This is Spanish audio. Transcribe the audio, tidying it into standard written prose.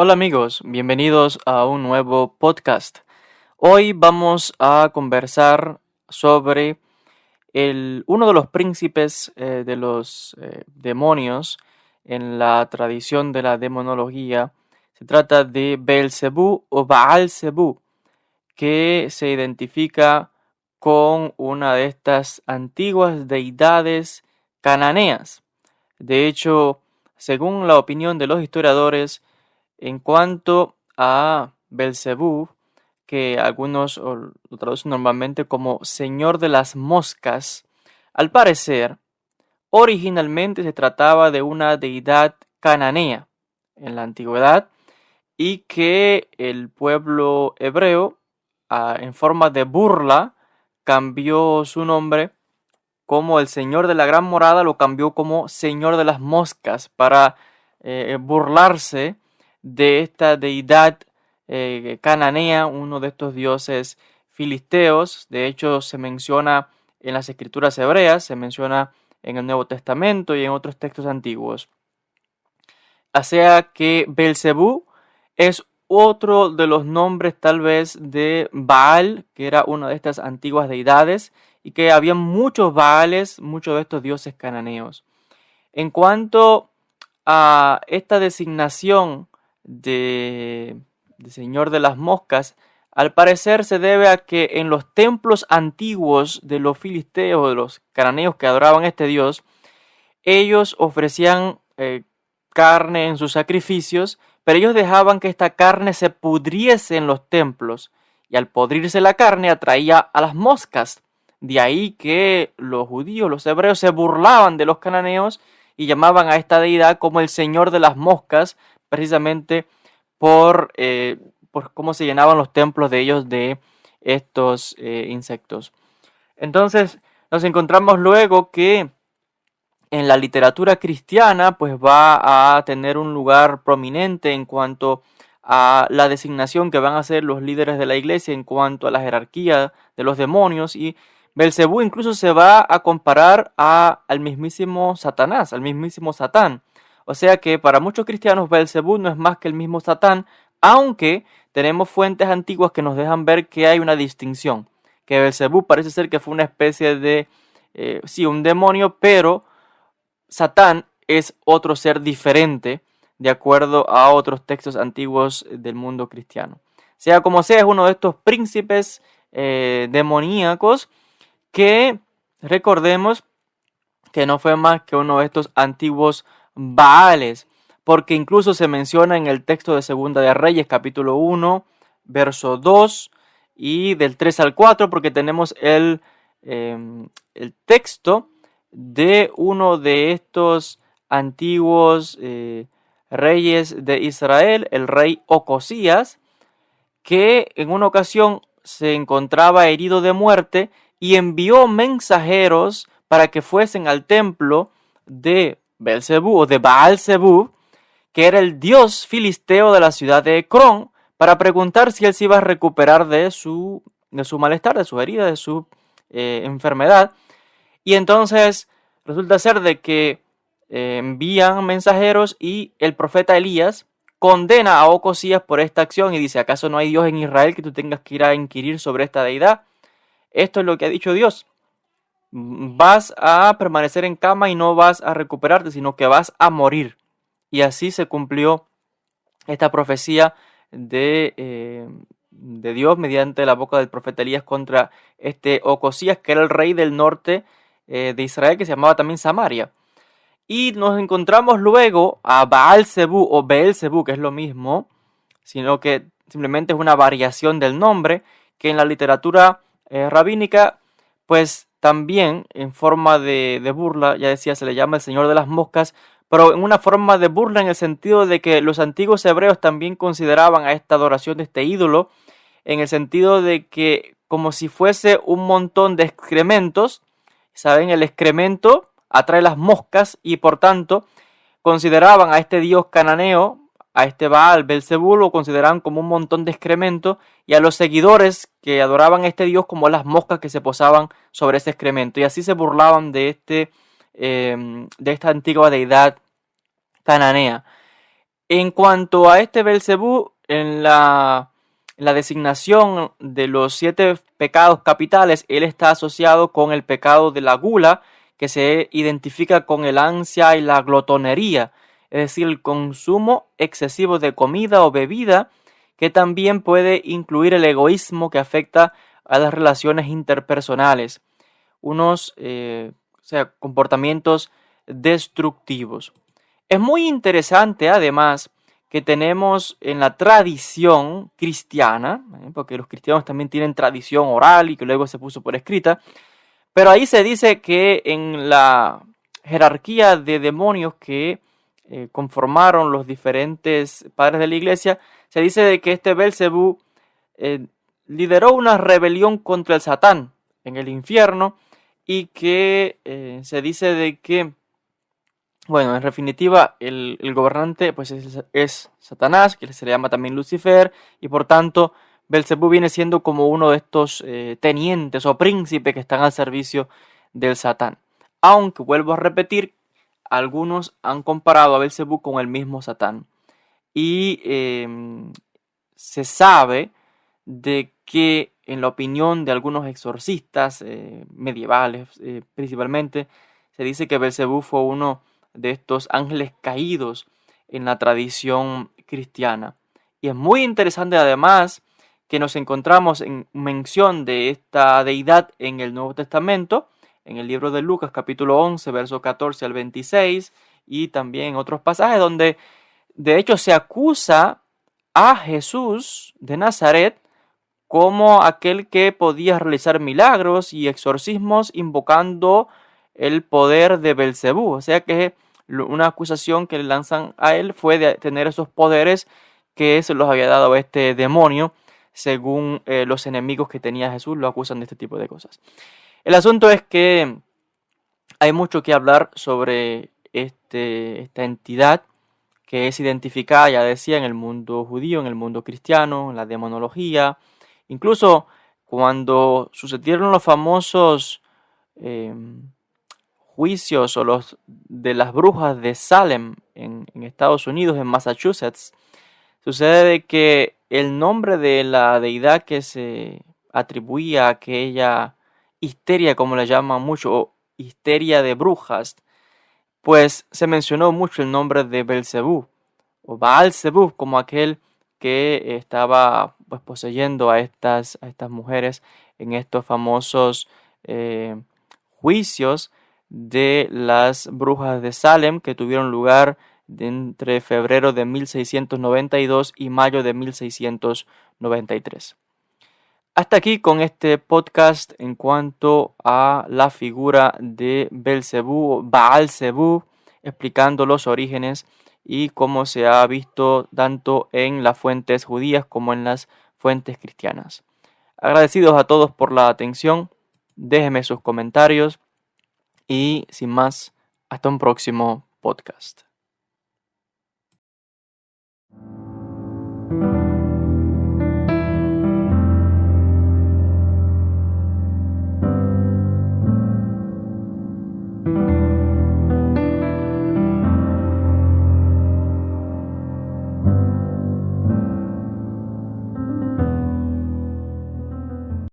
Hola amigos, bienvenidos a un nuevo podcast. Hoy vamos a conversar sobre uno de los príncipes de los demonios en la tradición de la demonología. Se trata de Beelzebú o Baal-Zebú, que se identifica con una de estas antiguas deidades cananeas. De hecho, según la opinión de los historiadores, en cuanto a Belcebú, que algunos lo traducen normalmente como Señor de las Moscas, al parecer, originalmente se trataba de una deidad cananea en la antigüedad y que el pueblo hebreo, en forma de burla, cambió su nombre como el Señor de la Gran Morada, lo cambió como Señor de las Moscas para burlarse de esta deidad cananea, uno de estos dioses filisteos. De hecho, se menciona en las escrituras hebreas, se menciona en el Nuevo Testamento y en otros textos antiguos. O sea que Belcebú es otro de los nombres tal vez de Baal, que era una de estas antiguas deidades, y que había muchos Baales, muchos de estos dioses cananeos. En cuanto a esta designación de Señor de las Moscas, al parecer se debe a que en los templos antiguos de los filisteos, de los cananeos que adoraban a este dios, ellos ofrecían carne en sus sacrificios, pero ellos dejaban que esta carne se pudriese en los templos, y al podrirse la carne atraía a las moscas. De ahí que los judíos, los hebreos, se burlaban de los cananeos y llamaban a esta deidad como el Señor de las Moscas, precisamente por cómo se llenaban los templos de ellos de estos insectos. Entonces nos encontramos luego que en la literatura cristiana pues va a tener un lugar prominente en cuanto a la designación que van a hacer los líderes de la iglesia en cuanto a la jerarquía de los demonios, y Belcebú incluso se va a comparar al mismísimo Satanás, al mismísimo Satán. O sea que para muchos cristianos Belcebú no es más que el mismo Satán, aunque tenemos fuentes antiguas que nos dejan ver que hay una distinción, que Belcebú parece ser que fue una especie de, sí, un demonio, pero Satán es otro ser diferente de acuerdo a otros textos antiguos del mundo cristiano. Sea como sea, es uno de estos príncipes demoníacos que, recordemos, que no fue más que uno de estos antiguos Baales, porque incluso se menciona en el texto de Segunda de Reyes, capítulo 1, verso 2, y del 3 al 4, porque tenemos el texto de uno de estos antiguos reyes de Israel, el rey Ocosías, que en una ocasión se encontraba herido de muerte y envió mensajeros para que fuesen al templo de Belcebú o de Baal-Zebú, que era el dios filisteo de la ciudad de Ecrón, para preguntar si él se iba a recuperar de su malestar, de su herida, de su enfermedad. Y entonces resulta ser de que envían mensajeros y el profeta Elías condena a Ocosías por esta acción y dice: ¿acaso no hay Dios en Israel que tú tengas que ir a inquirir sobre esta deidad? Esto es lo que ha dicho Dios: vas a permanecer en cama y no vas a recuperarte, sino que vas a morir. Y así se cumplió esta profecía de Dios mediante la boca del profeta Elías contra este Ocosías, que era el rey del norte de Israel, que se llamaba también Samaria. Y nos encontramos luego a Baal-Zebú o Beelzebú, que es lo mismo, sino que simplemente es una variación del nombre, que en la literatura rabínica, pues también en forma de burla, ya decía, se le llama el Señor de las Moscas, pero en una forma de burla en el sentido de que los antiguos hebreos también consideraban a esta adoración de este ídolo, en el sentido de que como si fuese un montón de excrementos. ¿Saben? El excremento atrae las moscas y por tanto consideraban a este dios cananeo, a este Baal, Belcebú, lo consideraban como un montón de excremento, y a los seguidores que adoraban a este dios como las moscas que se posaban sobre ese excremento, y así se burlaban de esta antigua deidad cananea. En cuanto a este Belcebú, en la designación de los 7 pecados capitales, él está asociado con el pecado de la gula, que se identifica con el ansia y la glotonería, es decir, el consumo excesivo de comida o bebida, que también puede incluir el egoísmo que afecta a las relaciones interpersonales, unos comportamientos destructivos. Es muy interesante, además, que tenemos en la tradición cristiana, porque los cristianos también tienen tradición oral y que luego se puso por escrita, pero ahí se dice que en la jerarquía de demonios que conformaron los diferentes padres de la iglesia, se dice de que este Belcebú lideró una rebelión contra el Satán en el infierno y que se dice de que, bueno, en definitiva, el gobernante pues es Satanás, que se le llama también Lucifer, y por tanto Belcebú viene siendo como uno de estos tenientes o príncipes que están al servicio del Satán. Aunque, vuelvo a repetir, algunos han comparado a Belcebú con el mismo Satán. Y se sabe de que, en la opinión de algunos exorcistas medievales principalmente, se dice que Belcebú fue uno de estos ángeles caídos en la tradición cristiana. Y es muy interesante además que nos encontramos en mención de esta deidad en el Nuevo Testamento, en el libro de Lucas capítulo 11, versos 14 al 26, y también en otros pasajes donde de hecho se acusa a Jesús de Nazaret como aquel que podía realizar milagros y exorcismos invocando el poder de Belcebú. O sea que una acusación que le lanzan a él fue de tener esos poderes que se los había dado este demonio, según los enemigos que tenía Jesús lo acusan de este tipo de cosas. El asunto es que hay mucho que hablar sobre esta entidad que es identificada, ya decía, en el mundo judío, en el mundo cristiano, en la demonología. Incluso cuando sucedieron los famosos eh, juicios o los de las brujas de Salem en Estados Unidos, en Massachusetts, sucede de que el nombre de la deidad que se atribuía a aquella histeria, como la llaman mucho, o histeria de brujas, pues se mencionó mucho el nombre de Belcebú o Baal-Zebub, como aquel que estaba pues poseyendo a estas mujeres en estos famosos juicios de las brujas de Salem que tuvieron lugar entre febrero de 1692 y mayo de 1693. Hasta aquí con este podcast en cuanto a la figura de Belcebú o Baal-Zebub, explicando los orígenes y cómo se ha visto tanto en las fuentes judías como en las fuentes cristianas. Agradecidos a todos por la atención, déjenme sus comentarios y sin más, hasta un próximo podcast.